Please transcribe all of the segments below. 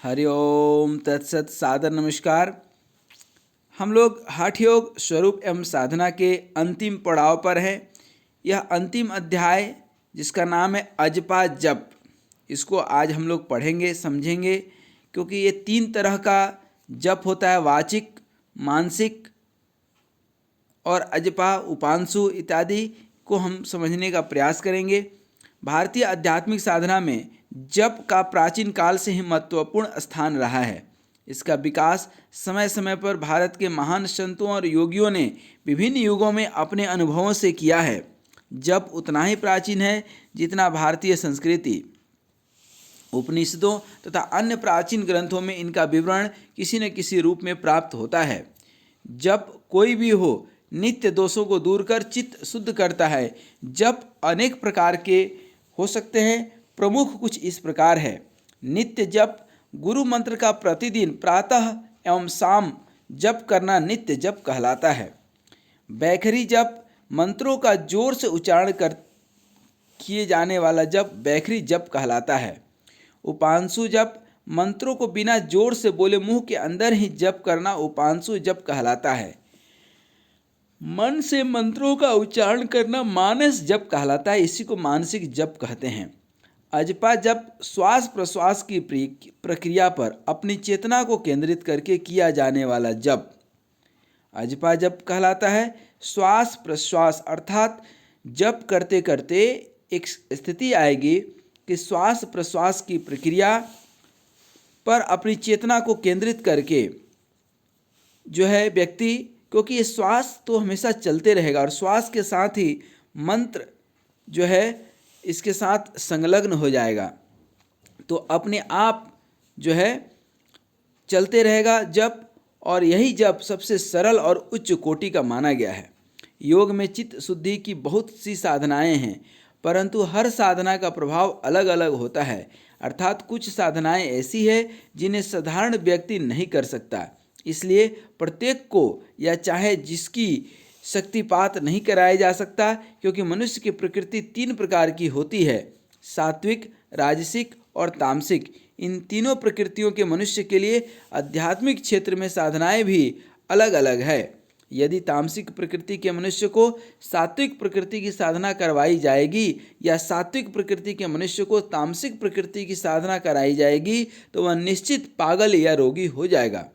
हरि ओम तत्सत सादर नमस्कार। हम लोग हठ योग स्वरूप एवं साधना के अंतिम पड़ाव पर हैं। यह अंतिम अध्याय जिसका नाम है अजपा जप, इसको आज हम लोग पढ़ेंगे समझेंगे, क्योंकि ये 3 तरह का जप होता है, वाचिक, मानसिक और अजपा उपांशु इत्यादि को हम समझने का प्रयास करेंगे। भारतीय आध्यात्मिक साधना में जप का प्राचीन काल से ही महत्वपूर्ण स्थान रहा है। इसका विकास समय समय पर भारत के महान संतों और योगियों ने विभिन्न युगों में अपने अनुभवों से किया है। जप उतना ही प्राचीन है जितना भारतीय संस्कृति, उपनिषदों तथा अन्य प्राचीन ग्रंथों में इनका विवरण किसी न किसी रूप में प्राप्त होता है। जप कोई भी हो, नित्य दोषों को दूर कर चित्त शुद्ध करता है। जप अनेक प्रकार के हो सकते हैं, प्रमुख कुछ इस प्रकार है। नित्य जप, गुरु मंत्र का प्रतिदिन प्रातः एवं शाम जप करना नित्य जप कहलाता है। बैखरी जप, मंत्रों का जोर से उच्चारण कर किए जाने वाला जप बैखरी जप कहलाता है। उपांशु जप, मंत्रों को बिना जोर से बोले मुंह के अंदर ही जप करना उपांशु जप कहलाता है। मन से मंत्रों का उच्चारण करना मानस जप कहलाता है, इसी को मानसिक जप कहते हैं। अजपा जप श्वास प्रश्वास की प्रक्रिया पर अपनी चेतना को केंद्रित करके किया जाने वाला जप अजपा जप कहलाता है। श्वास प्रश्वास अर्थात जप करते करते एक स्थिति आएगी कि श्वास प्रश्वास की प्रक्रिया पर अपनी चेतना को केंद्रित करके जो है व्यक्ति, क्योंकि ये श्वास तो हमेशा चलते रहेगा और श्वास के साथ ही मंत्र जो है इसके साथ संलग्न हो जाएगा, तो अपने आप जो है चलते रहेगा जप। और यही जप सबसे सरल और उच्च कोटि का माना गया है। योग में चित्त शुद्धि की बहुत सी साधनाएं हैं, परंतु हर साधना का प्रभाव अलग अलग होता है। अर्थात कुछ साधनाएं ऐसी है जिन्हें साधारण व्यक्ति नहीं कर सकता, इसलिए प्रत्येक को या चाहे जिसकी शक्तिपात नहीं कराया जा सकता, क्योंकि मनुष्य की प्रकृति 3 प्रकार की होती है, सात्विक, राजसिक और तामसिक। इन तीनों प्रकृतियों के मनुष्य के लिए आध्यात्मिक क्षेत्र में साधनाएं भी अलग अलग है। यदि तामसिक प्रकृति के मनुष्य को सात्विक प्रकृति की साधना करवाई जाएगी या सात्विक प्रकृति के मनुष्य को तामसिक प्रकृति की साधना कराई जाएगी तो वह निश्चित पागल या रोगी हो जाएगा।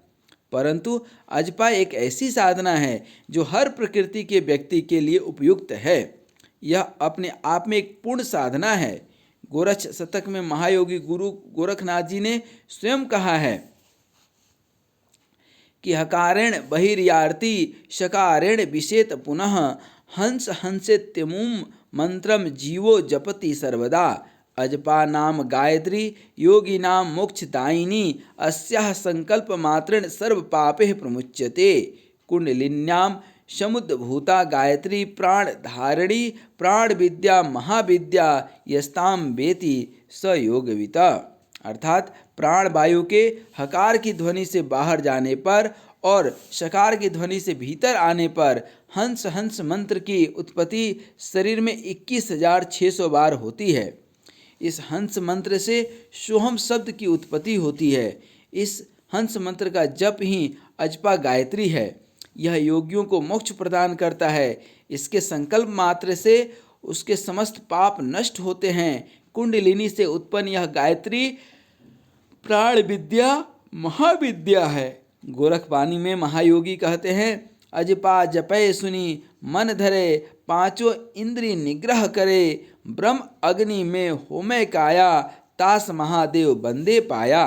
परंतु अजपा एक ऐसी साधना है जो हर प्रकृति के व्यक्ति के लिए उपयुक्त है। यह अपने आप में एक पूर्ण साधना है। गोरक्ष शतक में महायोगी गुरु गोरखनाथ जी ने स्वयं कहा है कि हकारेण बहिर्यार्ति शकारेण विशेत पुनः हंस हंसेत्यमुम मंत्रम जीवो जपति सर्वदा। अजपा नाम गायत्री योगी नाम मोक्षदायिनी अस्याः संकल्प मात्रेण सर्व पापे प्रमुच्यते। कुंडलिन्याम समुद्भूता गायत्री प्राण धारिणी प्राण विद्या महाविद्या यस्ताम वेति स योगविता। अर्थात प्राण वायु के हकार की ध्वनि से बाहर जाने पर और शकार की ध्वनि से भीतर आने पर हंस हंस मंत्र की उत्पत्ति शरीर में 21,600 बार होती है। इस हंस मंत्र से सोहम शब्द की उत्पत्ति होती है। इस हंस मंत्र का जप ही अजपा गायत्री है। यह योगियों को मोक्ष प्रदान करता है। इसके संकल्प मात्र से उसके समस्त पाप नष्ट होते हैं। कुंडलिनी से उत्पन्न यह गायत्री प्राण विद्या महाविद्या है। गोरखवाणी में महायोगी कहते हैं, अजपा जपय सुनी मन धरे पांचों इंद्रिय निग्रह करे ब्रह्म अग्नि में होमय काया तास महादेव बंदे पाया।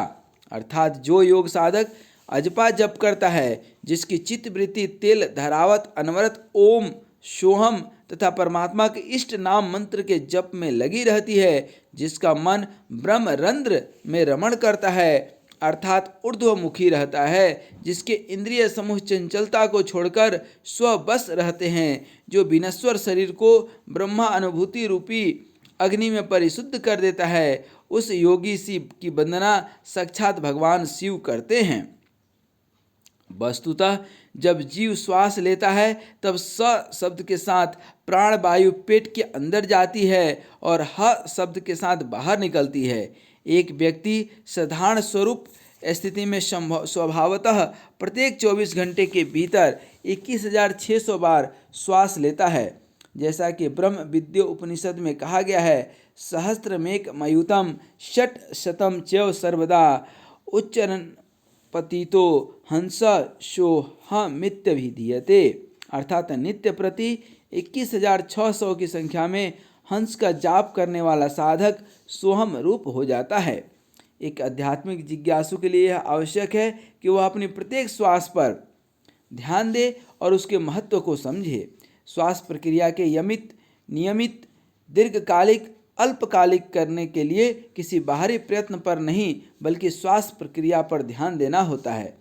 अर्थात जो योग साधक अजपा जप करता है, जिसकी चित्तवृत्ति तेल धरावत अनवरत ओम सोहम तथा परमात्मा के इष्ट नाम मंत्र के जप में लगी रहती है, जिसका मन ब्रह्म रंध्र में रमण करता है अर्थात ऊर्ध्वमुखी रहता है, जिसके इंद्रिय समूह चंचलता को छोड़कर स्वबस रहते हैं, जो विनश्वर शरीर को ब्रह्मा अनुभूति रूपी अग्नि में परिशुद्ध कर देता है, उस योगी शिव की वंदना साक्षात भगवान शिव करते हैं। वस्तुतः जब जीव श्वास लेता है तब स शब्द के साथ प्राण वायु पेट के अंदर जाती है और ह शब्द के साथ बाहर निकलती है। एक व्यक्ति साधारण स्वरूप स्थिति में स्वभावतः प्रत्येक 24 घंटे के भीतर 21,600 बार श्वास लेता है। जैसा कि ब्रह्म विद्या उपनिषद में कहा गया है, सहस्त्रमेक मयूतम षट शतम च सर्वदा उच्चरण पतितो हंस सोहमित्यभिधीयते। अर्थात नित्य प्रति 21,600 की संख्या में हंस का जाप करने वाला साधक सोहम रूप हो जाता है। एक आध्यात्मिक जिज्ञासु के लिए यह आवश्यक है कि वह अपनी प्रत्येक श्वास पर ध्यान दे और उसके महत्व को समझे। श्वास प्रक्रिया के नियमित दीर्घकालिक अल्पकालिक करने के लिए किसी बाहरी प्रयत्न पर नहीं बल्कि श्वास प्रक्रिया पर ध्यान देना होता है।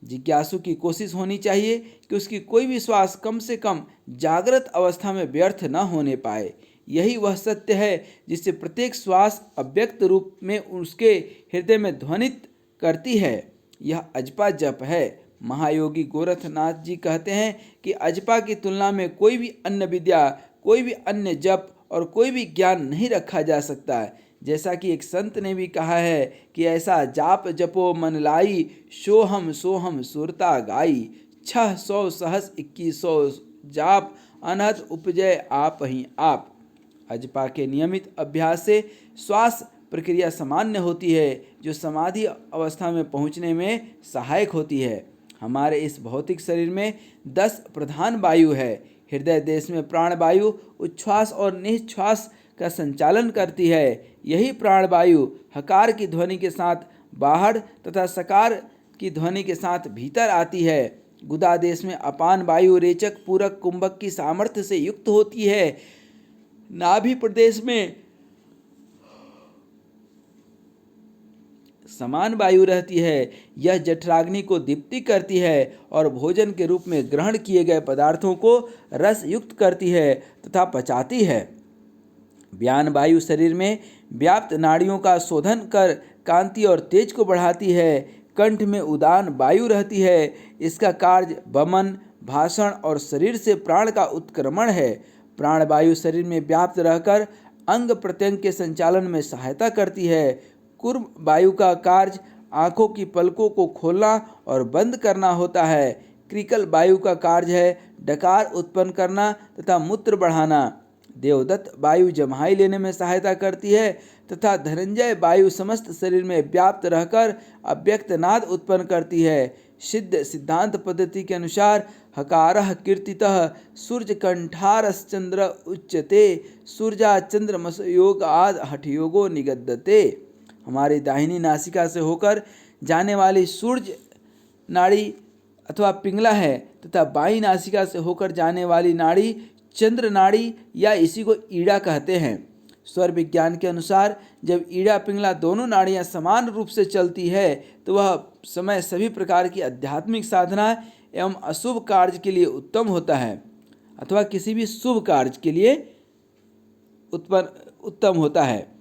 जिज्ञासु की कोशिश होनी चाहिए कि उसकी कोई भी श्वास कम से कम जागृत अवस्था में व्यर्थ न होने पाए। यही वह सत्य है जिससे प्रत्येक श्वास अव्यक्त रूप में उसके हृदय में ध्वनित करती है। यह अजपा जप है। महायोगी गोरखनाथ जी कहते हैं कि अजपा की तुलना में कोई भी अन्य विद्या, कोई भी अन्य जप और कोई भी ज्ञान नहीं रखा जा सकता है। जैसा कि एक संत ने भी कहा है कि ऐसा जाप जपो मन लाई, सोहम सोहम सुरता गाई, 600 सहस 2100 जाप अनहद उपजय आप ही आप। अजपा के नियमित अभ्यास से श्वास प्रक्रिया सामान्य होती है, जो समाधि अवस्था में पहुंचने में सहायक होती है। हमारे इस भौतिक शरीर में 10 प्रधान वायु है। हृदय देश में प्राण वायु उच्छ्वास और निश्वास का संचालन करती है। यही प्राण वायु हकार की ध्वनि के साथ बाहर तथा सकार की ध्वनि के साथ भीतर आती है। गुदा देश में अपान वायु रेचक पूरक कुंभक की सामर्थ्य से युक्त होती है। नाभि प्रदेश में समान वायु रहती है। यह जठराग्नि को दीप्ति करती है और भोजन के रूप में ग्रहण किए गए पदार्थों को रस युक्त करती है तथा पचाती है। व्यान वायु शरीर में व्याप्त नाड़ियों का शोधन कर कांति और तेज को बढ़ाती है। कंठ में उदान वायु रहती है। इसका कार्य वमन, भाषण और शरीर से प्राण का उत्क्रमण है। प्राण वायु शरीर में व्याप्त रहकर अंग प्रत्यंग के संचालन में सहायता करती है। कुर्म वायु का कार्य आँखों की पलकों को खोलना और बंद करना होता है। क्रिकल वायु का कार्य है डकार उत्पन्न करना तथा मूत्र बढ़ाना। देवदत्त वायु जम्हाई लेने में सहायता करती है तथा धनंजय वायु समस्त शरीर में व्याप्त रहकर अव्यक्त नाद उत्पन्न करती है। सिद्ध सिद्धांत पद्धति के अनुसार हकारः कीर्तितः सूर्यकंठारश्चंद्र उच्यते सूर्या चंद्रमस योग आद हठयोगो निगद्यते। हमारी दाहिनी नासिका से होकर जाने वाली सूर्य नाड़ी अथवा पिंगला है तथा बाईं नासिका से होकर जाने वाली नाड़ी चंद्र नाड़ी या इसी को ईड़ा कहते हैं। स्वर विज्ञान के अनुसार जब ईड़ा पिंगला दोनों नाड़ियां समान रूप से चलती है तो वह समय सभी प्रकार की आध्यात्मिक साधना एवं अशुभ कार्य के लिए उत्तम होता है अथवा किसी भी शुभ कार्य के लिए उत्तम होता है।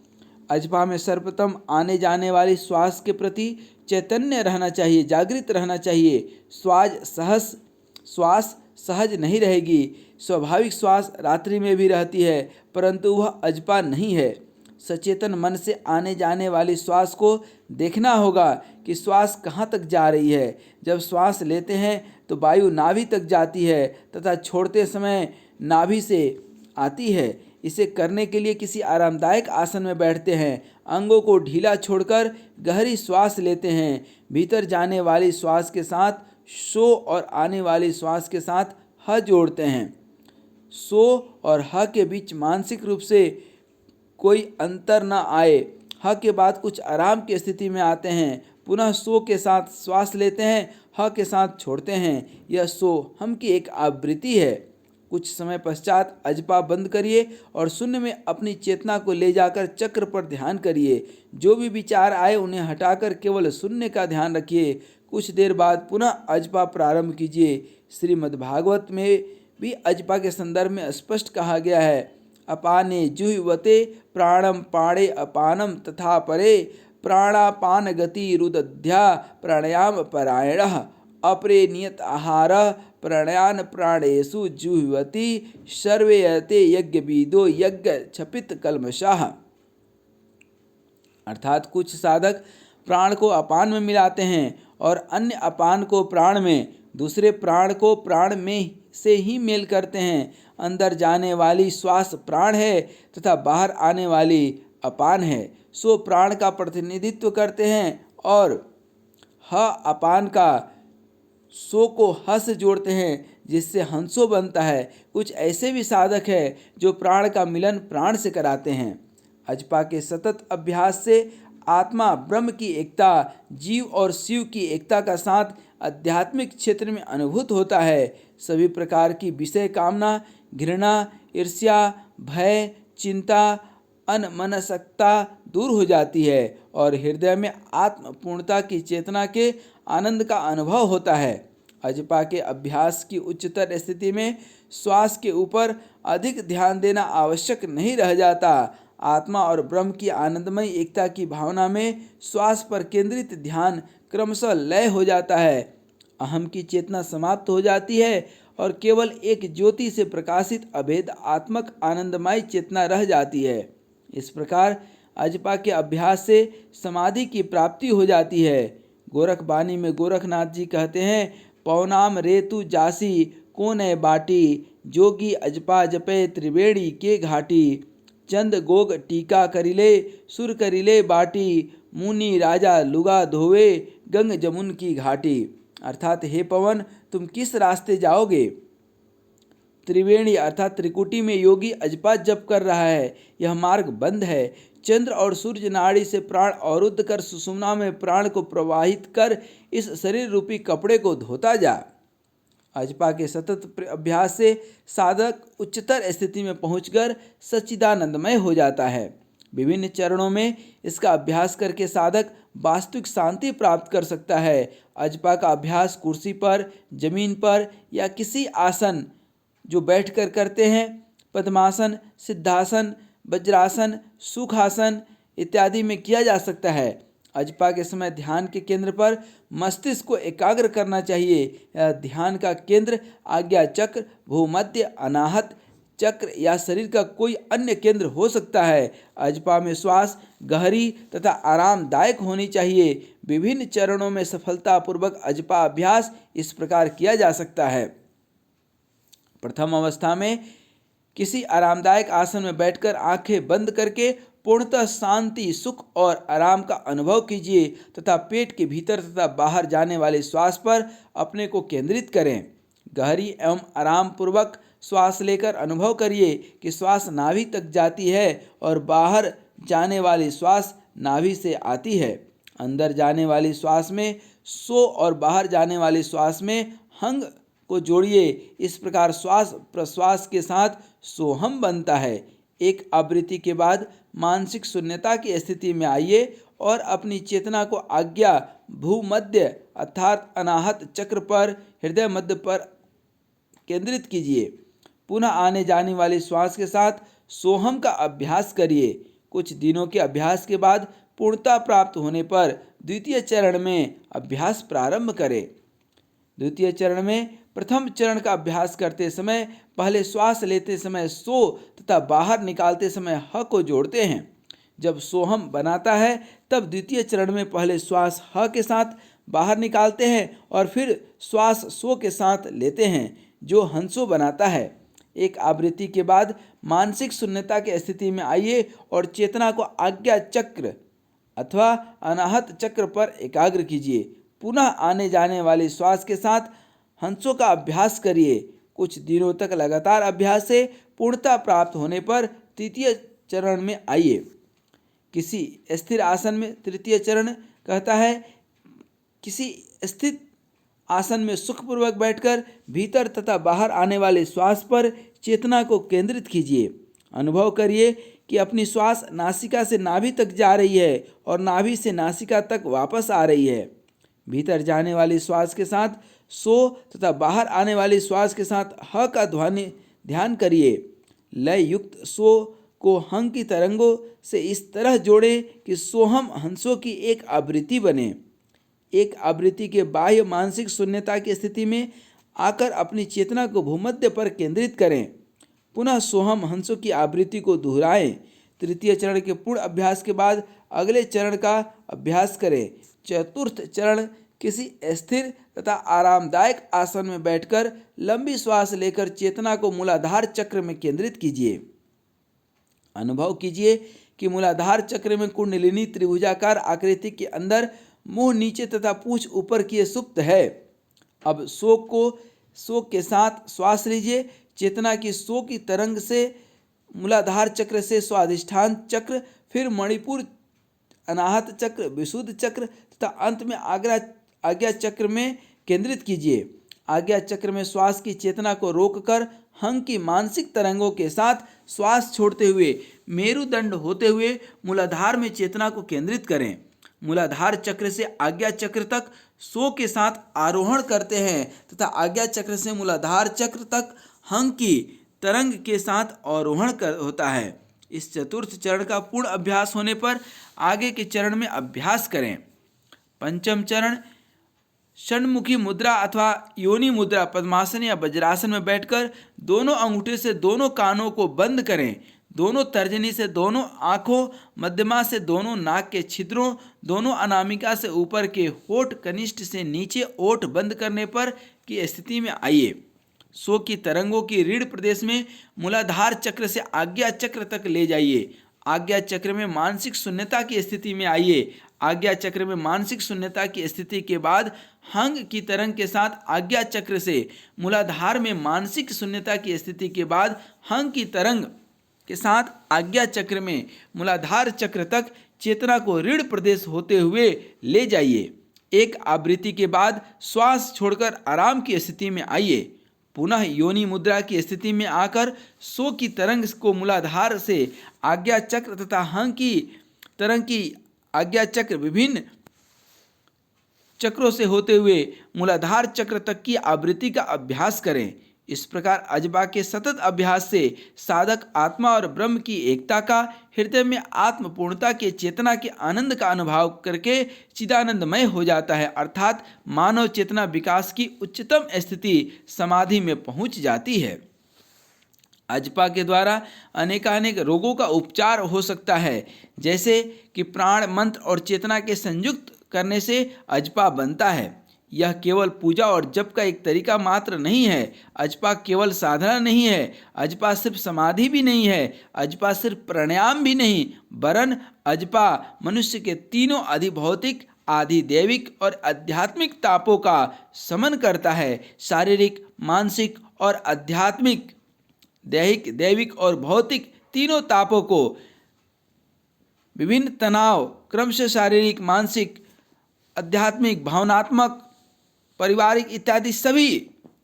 अजपा में सर्वप्रथम आने जाने वाली श्वास के प्रति चैतन्य रहना चाहिए, जागृत रहना चाहिए। श्वास सहज नहीं रहेगी। स्वाभाविक श्वास रात्रि में भी रहती है परंतु वह अजपा नहीं है। सचेतन मन से आने जाने वाली श्वास को देखना होगा कि श्वास कहाँ तक जा रही है। जब श्वास लेते हैं तो वायु नाभि तक जाती है तथा छोड़ते समय नाभि से आती है। इसे करने के लिए किसी आरामदायक आसन में बैठते हैं। अंगों को ढीला छोड़कर गहरी श्वास लेते हैं। भीतर जाने वाली श्वास के साथ सो और आने वाली श्वास के साथ ह जोड़ते हैं। सो और ह के बीच मानसिक रूप से कोई अंतर न आए। ह के बाद कुछ आराम की स्थिति में आते हैं। पुनः सो के साथ श्वास लेते हैं, ह के साथ छोड़ते हैं। यह सो हम की एक आवृत्ति है। कुछ समय पश्चात अजपा बंद करिए और शून्य में अपनी चेतना को ले जाकर चक्र पर ध्यान करिए। जो भी विचार आए उन्हें हटाकर केवल शून्य का ध्यान रखिए। कुछ देर बाद पुनः अजपा प्रारंभ कीजिए। श्रीमद्भागवत में भी अजपा के संदर्भ में स्पष्ट कहा गया है, अपाने जुह्वते प्राणम पाणे अपानम तथा परे प्राणापान गति रुदध्या प्राणायाम परायणः अपरे नियत आहार प्राणायान प्राणेषु जुह्वति सर्वेयते यज्ञ विदो यज्ञ छपित कल्मषाः। अर्थात कुछ साधक प्राण को अपान में मिलाते हैं और अन्य अपान को प्राण में, दूसरे प्राण को प्राण में से ही मेल करते हैं। अंदर जाने वाली श्वास प्राण है तथा बाहर आने वाली अपान है, सो प्राण का प्रतिनिधित्व करते हैं और ह अपान का सो को ह से जोड़ते हैं, जिससे हंसो बनता है। कुछ ऐसे भी साधक हैं जो प्राण का मिलन प्राण से कराते हैं। अजपा के सतत अभ्यास से आत्मा ब्रह्म की एकता, जीव और शिव की एकता का साथ आध्यात्मिक क्षेत्र में अनुभूत होता है। सभी प्रकार की विषय कामना, घृणा, ईर्ष्या, भय, चिंता, अनमनस्कता दूर हो जाती है और हृदय में आत्म पूर्णता की चेतना के आनंद का अनुभव होता है। अजपा के अभ्यास की उच्चतर स्थिति में श्वास के ऊपर अधिक ध्यान देना आवश्यक नहीं रह जाता। आत्मा और ब्रह्म की आनंदमय एकता की भावना में श्वास पर केंद्रित ध्यान क्रमशः लय हो जाता है। अहम की चेतना समाप्त हो जाती है और केवल एक ज्योति से प्रकाशित अभेद आत्मक आनंदमय चेतना रह जाती है। इस प्रकार अजपा के अभ्यास से समाधि की प्राप्ति हो जाती है। गोरखबानी में गोरखनाथ जी कहते हैं, पौनाम रेतु जासी कोने बाटी, जोगी अजपा जपे त्रिवेणी के घाटी, चंद गोग टीका करिले सुर करिले बाटी, मुनि राजा लुगा धोवे गंग जमुन की घाटी। अर्थात हे पवन, तुम किस रास्ते जाओगे? त्रिवेणी अर्थात त्रिकुटी में योगी अजपा जप कर रहा है, यह मार्ग बंद है। चंद्र और सूर्य नाड़ी से प्राण अवरुद्ध कर सुषुम्ना में प्राण को प्रवाहित कर इस शरीर रूपी कपड़े को धोता जा। अजपा के सतत अभ्यास से साधक उच्चतर स्थिति में पहुंचकर सच्चिदानंदमय हो जाता है। विभिन्न चरणों में इसका अभ्यास करके साधक वास्तविक शांति प्राप्त कर सकता है। अजपा का अभ्यास कुर्सी पर, जमीन पर या किसी आसन जो बैठकर करते हैं, पद्मासन, सिद्धासन, वज्रासन, सुखासन इत्यादि में किया जा सकता है। अजपा के समय ध्यान के केंद्र पर मस्तिष्क को एकाग्र करना चाहिए। यह ध्यान का केंद्र आज्ञा चक्र, भूमध्य, अनाहत चक्र या शरीर का कोई अन्य केंद्र हो सकता है। अजपा में श्वास गहरी तथा आरामदायक होनी चाहिए। विभिन्न चरणों में सफलतापूर्वक अजपा अभ्यास इस प्रकार किया जा सकता है। प्रथम अवस्था में किसी आरामदायक आसन में बैठकर आंखें बंद करके पूर्णतः शांति, सुख और आराम का अनुभव कीजिए तथा पेट के भीतर तथा बाहर जाने वाले श्वास पर अपने को केंद्रित करें। गहरी एवं आराम पूर्वक श्वास लेकर अनुभव करिए कि श्वास नाभि तक जाती है और बाहर जाने वाली श्वास नाभि से आती है। अंदर जाने वाली श्वास में सो और बाहर जाने वाली श्वास में हंग को जोड़िए। इस प्रकार श्वास प्रश्वास के साथ सोहम बनता है। एक आवृत्ति के बाद मानसिक शून्यता की स्थिति में आइए और अपनी चेतना को आज्ञा भूमध्य अर्थात अनाहत चक्र पर, हृदय मध्य पर केंद्रित कीजिए। पुनः आने जाने वाली श्वास के साथ सोहम का अभ्यास करिए। कुछ दिनों के अभ्यास के बाद पूर्णता प्राप्त होने पर द्वितीय चरण में अभ्यास प्रारंभ करें। द्वितीय चरण में प्रथम चरण का अभ्यास करते समय पहले श्वास लेते समय सो तथा बाहर निकालते समय ह को जोड़ते हैं। जब सोहम बनाता है तब द्वितीय चरण में पहले श्वास ह के साथ बाहर निकालते हैं और फिर श्वास सो के साथ लेते हैं, जो हंसो बनाता है। एक आवृत्ति के बाद मानसिक शून्यता की स्थिति में आइए और चेतना को आज्ञा चक्र अथवा अनाहत चक्र पर एकाग्र कीजिए। पुनः आने जाने वाली श्वास के साथ हंसों का अभ्यास करिए। कुछ दिनों तक लगातार अभ्यास से पूर्णता प्राप्त होने पर तृतीय चरण में आइए। किसी स्थिर आसन में तृतीय चरण कहता है, किसी स्थित आसन में सुखपूर्वक बैठकर भीतर तथा बाहर आने वाले श्वास पर चेतना को केंद्रित कीजिए। अनुभव करिए कि अपनी श्वास नासिका से नाभि तक जा रही है और नाभि से नासिका तक वापस आ रही है। भीतर जाने वाली श्वास के साथ सो तथा बाहर आने वाली श्वास के साथ ह का ध्यान करिए। लय युक्त सो को हंग की तरंगों से इस तरह जोड़ें कि सोहम हंसों की एक आवृत्ति बने। एक आवृत्ति के बाह्य मानसिक शून्यता की स्थिति में आकर अपनी चेतना को भूमध्य पर केंद्रित करें। पुनः सोहम हंसों की आवृत्ति को दोहराएं। तृतीय चरण के पूर्ण अभ्यास के बाद अगले चरण का अभ्यास करें। चतुर्थ चरण, किसी स्थिर तथा आरामदायक आसन में बैठकर लंबी श्वास लेकर चेतना को मूलाधार चक्र में केंद्रित कीजिए। अनुभव कीजिए कि मूलाधार चक्र में कुंडलिनी त्रिभुजाकार आकृति के अंदर मुंह नीचे तथा पूंछ ऊपर किए सुप्त है। अब शोक के साथ श्वास लीजिए। चेतना की शो की तरंग से मूलाधार चक्र से स्वाधिष्ठान चक्र, फिर मणिपुर, अनाहत चक्र, विशुद्ध चक्र तथा अंत में आज्ञा चक्र में केंद्रित कीजिए। आज्ञा चक्र में श्वास की चेतना को रोककर हंग की मानसिक तरंगों के साथ श्वास छोड़ते हुए मेरुदंड होते हुए मूलाधार में चेतना को केंद्रित करें। मूलाधार चक्र से आज्ञा चक्र तक शो के साथ आरोहण करते हैं तथा आज्ञा चक्र से मूलाधार चक्र तक हंग की तरंग के साथ आरोहण होता है। इस चतुर्थ चरण का पूर्ण अभ्यास होने पर आगे के चरण में अभ्यास करें। पंचम चरण, षण्मुखी मुद्रा अथवा योनि मुद्रा पद्मासन या वज्रासन में बैठकर दोनों अंगूठे से दोनों कानों को बंद करें। दोनों तर्जनी से दोनों आँखों, मध्यमा से दोनों नाक के छिद्रों, दोनों अनामिका से ऊपर के होठ, कनिष्ठ से नीचे ओठ बंद करने पर की स्थिति में आइए। शो की तरंगों की रीढ़ प्रदेश में मूलाधार चक्र से आज्ञा चक्र तक ले जाइए। आज्ञा चक्र में मानसिक शून्यता की स्थिति में आइए। आज्ञा चक्र में मानसिक शून्यता की स्थिति के बाद हंग की तरंग के साथ आज्ञा चक्र से मूलाधार में मानसिक शून्यता की स्थिति के बाद हंग की तरंग के साथ आज्ञा चक्र में मूलाधार चक्र तक चेतना को रीढ़ प्रदेश होते हुए ले जाइए। एक आवृत्ति के बाद श्वास छोड़कर आराम की स्थिति में आइए। पुनः योनि मुद्रा की स्थिति में आकर शो की तरंग को मूलाधार से आज्ञा चक्र तथा हंग की तरंग की आज्ञा चक्र विभिन्न चक्रों से होते हुए मूलाधार चक्र तक की आवृत्ति का अभ्यास करें। इस प्रकार अजपा के सतत अभ्यास से साधक आत्मा और ब्रह्म की एकता का, हृदय में आत्मपूर्णता के चेतना के आनंद का अनुभव करके चिदानंदमय हो जाता है, अर्थात मानव चेतना विकास की उच्चतम स्थिति समाधि में पहुंच जाती है। अजपा के द्वारा अनेकानेक रोगों का उपचार हो सकता है, जैसे कि प्राण मंत्र और चेतना के संयुक्त करने से अजपा बनता है। यह केवल पूजा और जप का एक तरीका मात्र नहीं है। अजपा केवल साधना नहीं है। अजपा सिर्फ समाधि भी नहीं है। अजपा सिर्फ प्राणायाम भी नहीं, वरन अजपा मनुष्य के तीनों अधिभौतिक, आधिदैविक और आध्यात्मिक तापों का शमन करता है। शारीरिक, मानसिक और आध्यात्मिक, दैहिक, दैविक और भौतिक तीनों तापों को, विभिन्न तनाव, क्रमशः शारीरिक, मानसिक, आध्यात्मिक, भावनात्मक, पारिवारिक इत्यादि सभी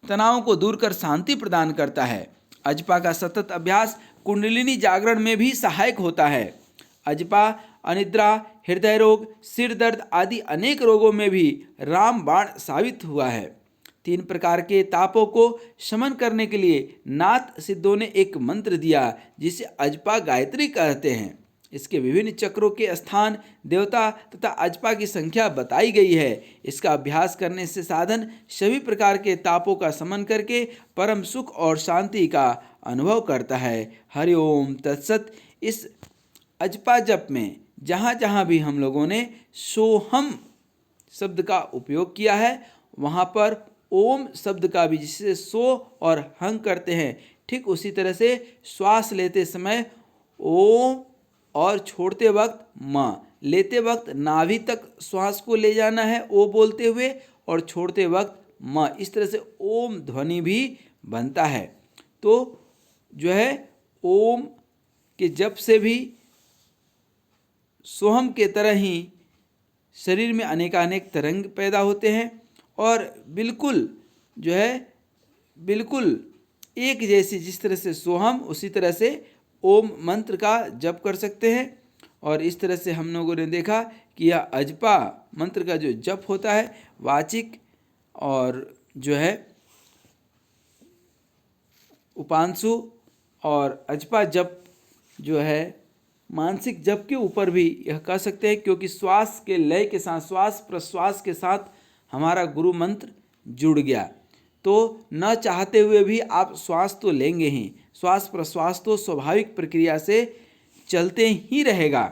तनावों को दूर कर शांति प्रदान करता है। अजपा का सतत अभ्यास कुंडलिनी जागरण में भी सहायक होता है। अजपा अनिद्रा, हृदय रोग, सिर दर्द आदि अनेक रोगों में भी रामबाण साबित हुआ है। 3 प्रकार के तापों को शमन करने के लिए नाथ सिद्धों ने एक मंत्र दिया, जिसे अजपा गायत्री कहते हैं। इसके विभिन्न चक्रों के स्थान, देवता तथा अजपा की संख्या बताई गई है। इसका अभ्यास करने से साधन सभी प्रकार के तापों का शमन करके परम सुख और शांति का अनुभव करता है। हरि ओम तत्सत। इस अजपा जप में जहाँ जहाँ भी हम लोगों ने सोहम शब्द का उपयोग किया है, वहाँ पर ओम शब्द का भी, जिससे सो और हंग करते हैं, ठीक उसी तरह से श्वास लेते समय ओम और छोड़ते वक्त म, लेते वक्त नाभि तक श्वास को ले जाना है ओ बोलते हुए, और छोड़ते वक्त म। इस तरह से ओम ध्वनि भी बनता है। तो जो है ओम के जप से भी सोहम के तरह ही शरीर में अनेकानेक तरंग पैदा होते हैं, और बिल्कुल जो है बिल्कुल एक जैसी, जिस तरह से सोहम उसी तरह से ओम मंत्र का जप कर सकते हैं। और इस तरह से हम लोगों ने देखा कि यह अजपा मंत्र का जो जप होता है वाचिक और जो है उपांशु, और अजपा जप जो है मानसिक जप के ऊपर भी यह कह सकते हैं, क्योंकि श्वास के लय के साथ, श्वास प्रश्वास के साथ हमारा गुरु मंत्र जुड़ गया। तो न चाहते हुए भी आप श्वास तो लेंगे ही, श्वास प्रश्वास तो स्वाभाविक प्रक्रिया से चलते ही रहेगा।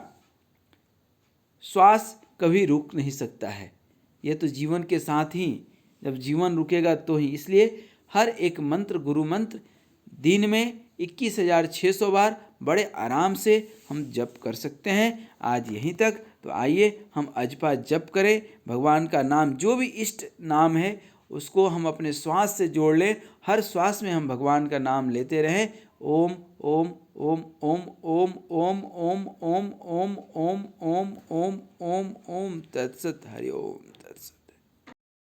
श्वास कभी रुक नहीं सकता है। यह तो जीवन के साथ ही, जब जीवन रुकेगा तो ही, इसलिए हर एक मंत्र, गुरु मंत्र दिन में 21,600 बार बड़े आराम से हम जप कर सकते हैं। आज यहीं तक। तो आइए हम अजपा जप करें। भगवान का नाम, जो भी इष्ट नाम है उसको हम अपने श्वास से जोड़ लें। हर श्वास में हम भगवान का नाम लेते रहें। ओम ओम ओम ओम ओम ओम ओम ओम ओम ओम ओम ओम ओम ओम। तत्सत। हरि ओम।